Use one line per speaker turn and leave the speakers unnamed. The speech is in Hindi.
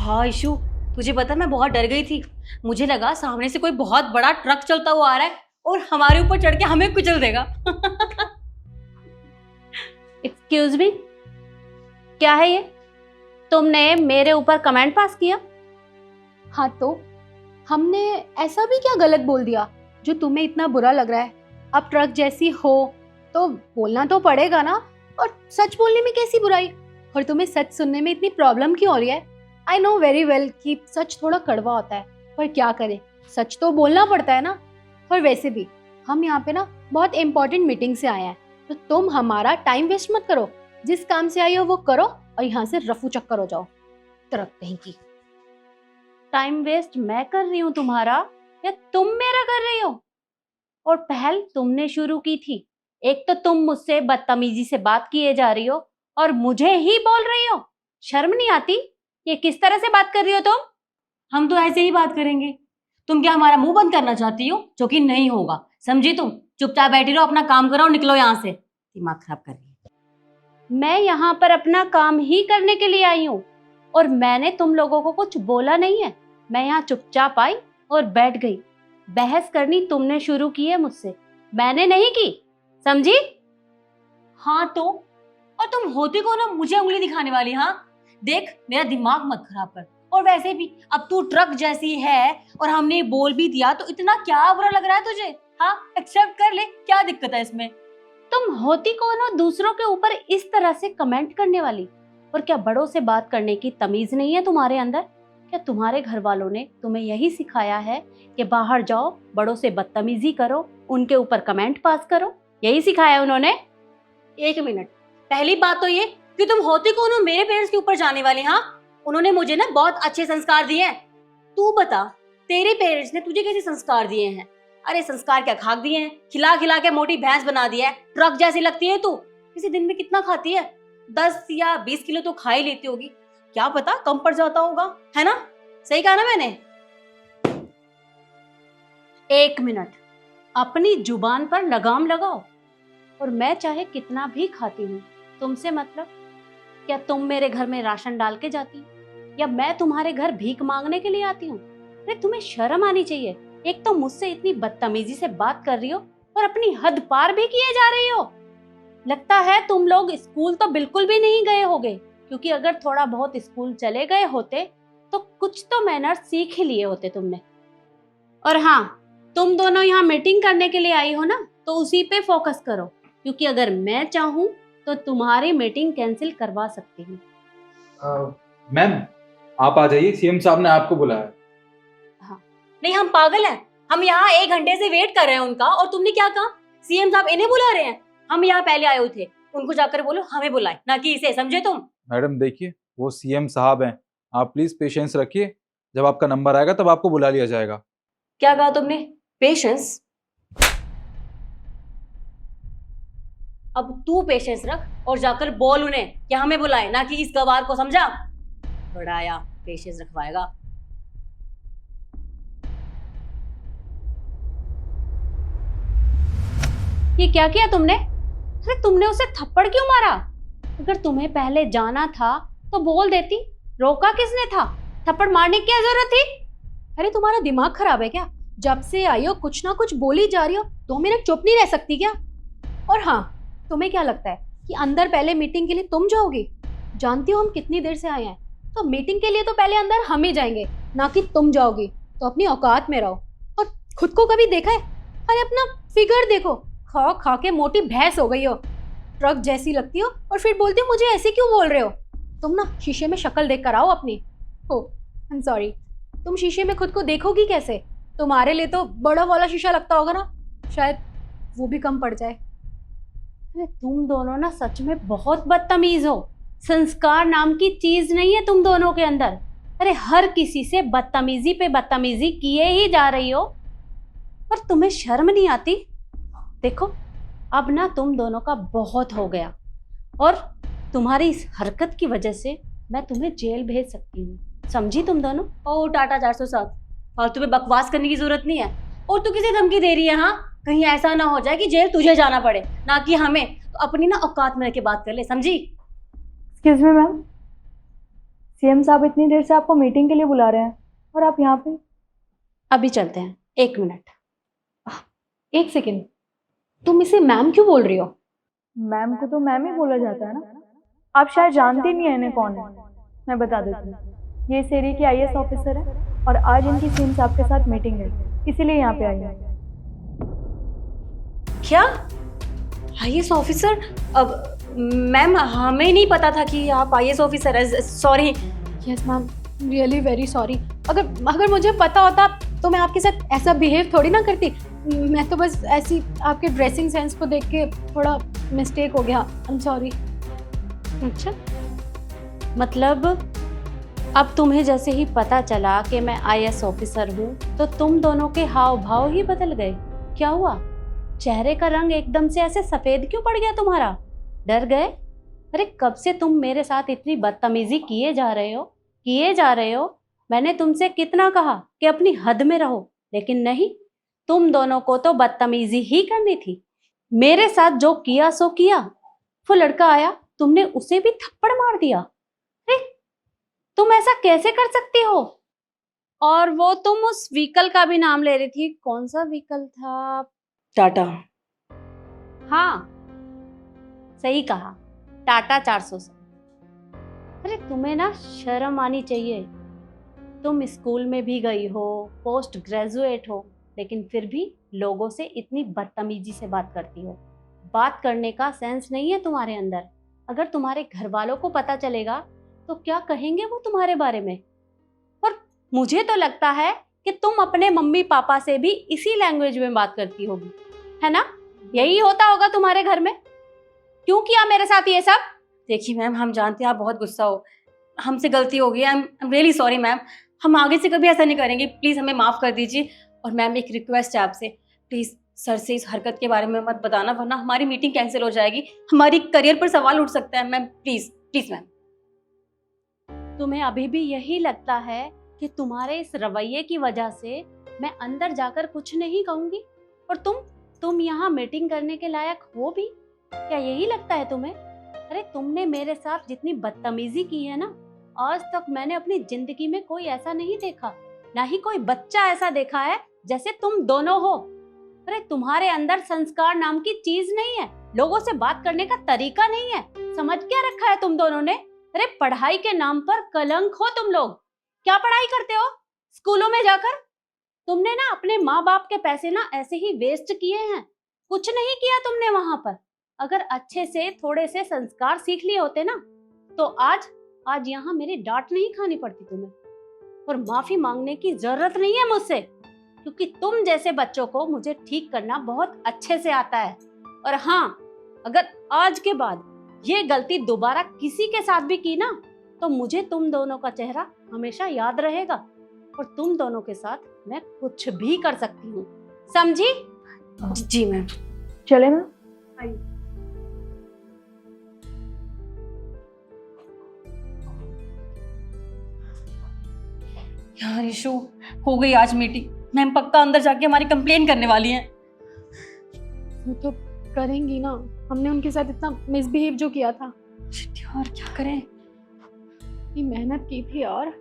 हाँ इशू, तुझे पता मैं बहुत डर गई थी। मुझे लगा सामने से कोई बहुत बड़ा ट्रक चलता हुआ आ रहा है और हमारे ऊपर चढ़ के हमें कुचल देगा।
एक्सक्यूज मी, क्या है ये? तुमने मेरे ऊपर कमेंट पास किया?
हाँ तो हमने ऐसा भी क्या गलत बोल दिया जो तुम्हें इतना बुरा लग रहा है? अब ट्रक जैसी हो तो बोलना तो पड़ेगा ना, और सच बोलने में कैसी बुराई? और तुम्हें सच सुनने में इतनी प्रॉब्लम क्यों हो रही है? आई नो वेरी वेल कि सच थोड़ा कड़वा होता है, पर क्या करें, सच तो बोलना पड़ता है ना। और वैसे भी हम यहाँ पे ना बहुत इंपॉर्टेंट मीटिंग से आए हैं, तो तुम हमारा टाइम वेस्ट मत करो। जिस काम से आई हो वो करो और यहाँ से रफू चक्कर हो जाओ। ट्रक कहीं की।
टाइम वेस्ट मैं कर रही हूँ तुम्हारा या तुम मेरा कर रही हो? और पहल तुमने शुरू की थी। एक तो तुम मुझसे बदतमीजी से बात किए जा रही हो और मुझे ही बोल रही हो। शर्म नहीं आती? ये किस तरह से बात कर रही हो तुम?
हम तो ऐसे ही बात करेंगे। तुम क्या हमारा मुंह बंद करना चाहती हो? जो कि नहीं होगा, समझी? तुम चुपचाप बैठी रहो, अपना काम करो और निकलो यहाँ से। दिमाग खराब कर रही है।
मैं यहाँ पर अपना काम ही करने के लिए आई हूँ और मैंने तुम लोगों को कुछ बोला नहीं है। मैं यहाँ चुपचाप आई और बैठ गई। बहस करनी तुमने शुरू की है मुझसे, मैंने नहीं की, समझी?
हाँ तो, और तुम होती को ना मुझे उंगली दिखाने वाली? हाँ देख, मेरा दिमाग मत खराब कर। और वैसे भी अब तू ट्रक जैसी है और हमने बोल भी दिया तो इतना क्या बुरा लग रहा है तुझे? हाँ एक्सेप्ट कर ले, क्या दिक्कत है इसमें?
तुम होती कौन हो दूसरों के ऊपर इस तरह से कमेंट करने वाली? और क्या बड़ों से बात करने की तमीज नहीं है तुम्हारे अंदर? क्या तुम्हारे घर वालों ने तुम्हें यही सिखाया है कि बाहर जाओ, बड़ों से बदतमीजी करो, उनके ऊपर कमेंट पास करो? यही सिखाया उन्होंने?
एक मिनट, पहली बात तो ये कि तुम होती कौन हो मेरे पेरेंट्स के ऊपर जाने वाली? हाँ, उन्होंने मुझे ना बहुत अच्छे संस्कार दिए हैं। तू बता, तेरे पेरेंट्स ने तुझे कैसे संस्कार दिए हैं? अरे संस्कार क्या खाक दिए हैं, खिला खिला के मोटी भैंस बना दिया है। ट्रक जैसी लगती है तू। किसी दिन में कितना खाती है? 10 या 20 किलो तो खा ही लेती होगी, क्या पता कम पड़ जाता होगा, है ना? सही कहा ना मैंने?
एक मिनट, अपनी जुबान पर लगाम लगाओ। और मैं चाहे कितना भी खाती हूँ, तुमसे मतलब? क्या तुम मेरे घर में राशन डाल के जाती हो या मैं तुम्हारे घर भीख मांगने के लिए आती हूँ? अरे तुम्हें शर्म आनी चाहिए। एक तो मुझसे इतनी बदतमीजी से बात कर रही हो और अपनी हद पार भी किए जा रही हो। लगता है तुम लोग स्कूल तो बिल्कुल भी नहीं गए होगे, क्योंकि अगर थोड़ा बहुत स्कूल चले गए होते तो कुछ तो मैनर्स सीख ही लिए होते तुमने। और हाँ, तुम दोनों यहाँ मीटिंग करने के लिए आई हो ना, तो उसी पे फोकस करो, क्योंकि अगर मैं चाहूँ तो तुम्हारी मीटिंग कैंसिल करवा सकती हूँ।
मैम आप आ जाइए, सीएम साहब ने आपको बुलाया।
नहीं हम पागल हैं? हम यहाँ 1 घंटे से वेट कर रहे हैं उनका, और तुमने क्या कहा? सीएम साहब इन्हें बुला रहे हैं? हम यहाँ पहले आए हुए थे, उनको जाकर बोलो हमें बुलाए, ना कि इसे, समझे तुम?
मैडम देखिए, वो सीएम साहब हैं, आप प्लीज पेशेंस रखिए, जब आपका नंबर आएगा तब आपको बुला लिया जाएगा।
क्या कहा तुमने? पेशेंस? अब तू पेशेंस रख और जाकर बोल उन्हें कि हमें बुलाए, ना कि इस गवार को, समझा? बड़ाया पेशेंस रखवाएगा।
ये क्या किया तुमने? अरे तुमने उसे थप्पड़ क्यों मारा? अगर तुम्हें पहले जाना था तो बोल देती, रोका किसने था? थप्पड़ मारने की क्या जरूरत थी?
अरे तुम्हारा दिमाग खराब है क्या? जब से आई हो कुछ ना कुछ बोली जा रही हो, 2 मिनट चुप नहीं रह सकती क्या? और हाँ, तुम्हें क्या लगता है कि अंदर पहले मीटिंग के लिए तुम जाओगी? जानती हो हम कितनी देर से आए हैं, तो मीटिंग के लिए तो पहले अंदर हम ही जाएंगे, ना कि तुम जाओगी। तो अपनी औकात में रहो। और खुद को कभी देखा है? अरे अपना फिगर देखो, खा खा के मोटी भैंस हो गई हो। ट्रक जैसी लगती हो और फिर बोलती हो मुझे ऐसे क्यों बोल रहे हो? तुम ना शीशे में शक्ल देख कर आओ अपनी। ओ आई एम सॉरी, तुम शीशे में खुद को देखोगी कैसे? तुम्हारे लिए तो बड़ा वाला शीशा लगता होगा ना, शायद वो भी कम पड़ जाए।
अरे तुम दोनों ना सच में बहुत बदतमीज हो। संस्कार नाम की चीज नहीं है तुम दोनों के अंदर। अरे हर किसी से बदतमीजी पे बदतमीजी किए ही जा रही हो, पर तुम्हें शर्म नहीं आती? देखो, अब ना तुम दोनों का बहुत हो गया, और तुम्हारी इस हरकत की वजह से मैं तुम्हें जेल भेज सकती हूँ, समझी तुम दोनों?
ओ टाटा 407, फालतू में बकवास करने की जरूरत नहीं है। और तू किसे धमकी दे रही है? हाँ, कहीं ऐसा ना हो जाए कि जेल तुझे जाना पड़े, ना कि हमें। तो अपनी ना औकात में रह के बात कर ले, समझी?
एक्सक्यूज मी मैम,
सीएम साहब इतनी देर से आपको मीटिंग के लिए बुला रहे हैं और आप यहाँ पे।
अभी चलते हैं, 1 मिनट।
एक सेकेंड, तुम इसे मैम क्यों बोल रही हो?
मैम को तो मैम ही बोला जाता है ना। आप शायद जानती नहीं है इन्हें कौन है। मैं बता देती हूँ, ये इस एरिया की आईएएस ऑफिसर है और आज इनकी सीएम साहब के साथ मीटिंग है, इसीलिए यहाँ पे आई है।
क्या आईएएस ऑफिसर? अब मैम हमें नहीं पता था कि आप आईएएस ऑफिसर है, sorry.
Yes ma'am, really very sorry. अगर मुझे पता होता तो मैं आपके साथ ऐसा बिहेव थोड़ी ना करती। मैं तो बस ऐसी आपके ड्रेसिंग सेंस को देख के थोड़ा मिस्टेक हो गया। I am sorry.
अच्छा, मतलब अब तुम्हें जैसे ही पता चला कि मैं आईएएस ऑफिसर हूँ तो तुम दोनों के हाव भाव ही बदल गए। क्या हुआ? चेहरे का रंग एकदम से ऐसे सफेद क्यों पड़ गया तुम्हारा? डर गए? अरे कब से तुम मेरे साथ इतनी बदतमीजी किए जा रहे हो। मैंने तुमसे कितना कहा कि अपनी हद में रहो, लेकिन नहीं, तुम दोनों को तो बदतमीजी ही करनी थी। मेरे साथ जो किया सो किया। वो लड़का आया, तुमने उसे भी थप्पड़ मार दिया। अरे तुम ऐसा कैसे कर सकती हो? और वो तुम उस व्हीकल का भी नाम ले रही थी, कौन सा व्हीकल था?
टाटा।
हाँ, सही कहा, टाटा 400। अरे तुम्हें ना शर्म आनी चाहिए। तुम स्कूल में भी गई हो, पोस्ट ग्रेजुएट हो, लेकिन फिर भी लोगों से इतनी बदतमीजी से बात करती हो। बात करने का सेंस नहीं है तुम्हारे अंदर। अगर तुम्हारे घर वालों को पता चलेगा तो क्या कहेंगे वो तुम्हारे बारे में? और मुझे तो लगता है कि तुम अपने मम्मी पापा से भी इसी लैंग्वेज में बात करती होगी, है ना? यही होता होगा तुम्हारे घर में। क्यों किया मेरे साथ ये सब?
देखिए मैम, हम जानते हैं आप बहुत गुस्सा हो, हमसे गलती हो गई। I am really sorry ma'am. हम आगे से कभी ऐसा नहीं करेंगे, प्लीज़ हमें माफ़ कर दीजिए। और मैम एक रिक्वेस्ट है आपसे, प्लीज़ सर से इस हरकत के बारे में मत बताना, वरना हमारी मीटिंग कैंसिल हो जाएगी, हमारी करियर पर सवाल उठ सकता है। Ma'am please please ma'am.
तुम्हें अभी भी यही लगता है कि तुम्हारे इस रवैये की वजह से मैं अंदर जाकर कुछ नहीं कहूंगी? और तुम यहाँ मीटिंग करने के लायक हो भी? क्या यही लगता है तुम्हें? अरे तुमने मेरे साथ जितनी बदतमीजी की है ना, आज तक मैंने अपनी जिंदगी में कोई ऐसा नहीं देखा, ना ही कोई बच्चा ऐसा देखा है जैसे तुम दोनों हो। अरे तुम्हारे अंदर संस्कार नाम की चीज नहीं है, लोगों से बात करने का तरीका नहीं है। समझ क्या रखा है तुम दोनों ने? अरे पढ़ाई के नाम पर कलंक हो तुम लोग। क्या पढ़ाई करते हो स्कूलों में जाकर? तुमने ना अपने माँ बाप के पैसे ना ऐसे ही वेस्ट किए हैं, कुछ नहीं किया तुमने वहां पर। अगर अच्छे से थोड़े से संस्कार सीख लिए होते ना तो आज यहाँ मेरी डांट नहीं खानी पड़ती तुम्हें, और माफी मांगने की जरूरत नहीं है मुझसे, क्योंकि तुम जैसे बच्चों को मुझे ठीक करना बहुत अच्छे से आता है। और हाँ, अगर आज के बाद ये गलती दोबारा किसी के साथ भी की ना तो मुझे तुम दोनों का चेहरा हमेशा याद रहेगा, और तुम दोनों के साथ मैं कुछ भी कर सकती हूँ, समझी?
जी मैम।
चले ना?
यार इशू हो गई आज मीटिंग, मैम पक्का अंदर जाके हमारी कंप्लेन करने वाली हैं।
वो तो करेंगी ना, हमने उनके साथ इतना मिसबिहेव जो किया था।
शिट यार, क्या करें?
इतनी मेहनत की थी यार।